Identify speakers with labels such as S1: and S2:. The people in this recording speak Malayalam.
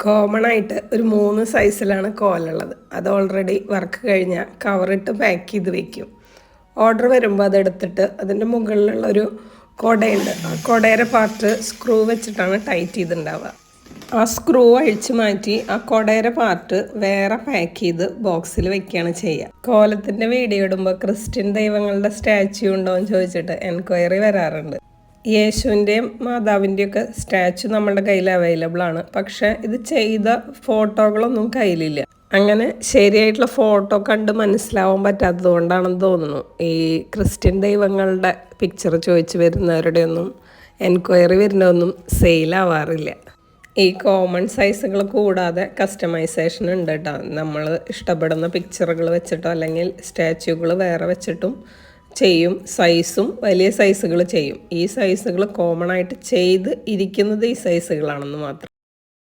S1: കോമൺ ആയിട്ട് ഒരു 3 സൈസിലാണ് കോലുള്ളത്. അത് ഓൾറെഡി വർക്ക് കഴിഞ്ഞാൽ കവറിട്ട് പാക്ക് ചെയ്ത് വെക്കും. ഓർഡർ വരുമ്പോൾ അതെടുത്തിട്ട് അതിൻ്റെ മുകളിലുള്ള ഒരു കുടയുണ്ട്. ആ കുടയുടെ പാർട്ട് സ്ക്രൂ വെച്ചിട്ടാണ് ടൈറ്റ് ചെയ്തിട്ടുണ്ടാവുക. ആ സ്ക്രൂ അഴിച്ചു മാറ്റി ആ കുടയുടെ പാർട്ട് വേറെ പാക്ക് ചെയ്ത് ബോക്സിൽ വെക്കുകയാണ് ചെയ്യുക. കോലത്തിൻ്റെ വീഡിയോ ഇടുമ്പോൾ ക്രിസ്ത്യൻ ദൈവങ്ങളുടെ സ്റ്റാച്യു ഉണ്ടോ എന്ന് ചോദിച്ചിട്ട് എൻക്വയറി വരാറുണ്ട്. യേശുവിൻ്റെയും മാതാവിൻ്റെയും ഒക്കെ സ്റ്റാച്ചു നമ്മുടെ കയ്യിൽ അവൈലബിൾ ആണ്. പക്ഷേ ഇത് ചെയ്ത ഫോട്ടോകളൊന്നും കയ്യിലില്ല. അങ്ങനെ ശരിയായിട്ടുള്ള ഫോട്ടോ കണ്ട് മനസ്സിലാവാൻ പറ്റാത്തത് കൊണ്ടാണെന്ന് തോന്നുന്നു ഈ ക്രിസ്ത്യൻ ദൈവങ്ങളുടെ പിക്ചർ ചോദിച്ച് വരുന്നവരുടെ ഒന്നും എൻക്വയറി വരുന്നതൊന്നും സെയിലാവാറില്ല. ഈ കോമൺ സൈസുകൾ കൂടാതെ കസ്റ്റമൈസേഷൻ ഉണ്ട് കേട്ടോ. നമ്മൾ ഇഷ്ടപ്പെടുന്ന പിക്ചറുകൾ വെച്ചിട്ടോ അല്ലെങ്കിൽ സ്റ്റാച്യൂകൾ വേറെ വെച്ചിട്ടും ചെയ്യും. സൈസും വലിയ സൈസുകൾ ചെയ്യും. ഈ സൈസുകൾ കോമൺ ആയിട്ട് ചെയ്ത് ഇരിക്കുന്നത് ഈ സൈസുകളാണെന്ന് മാത്രം.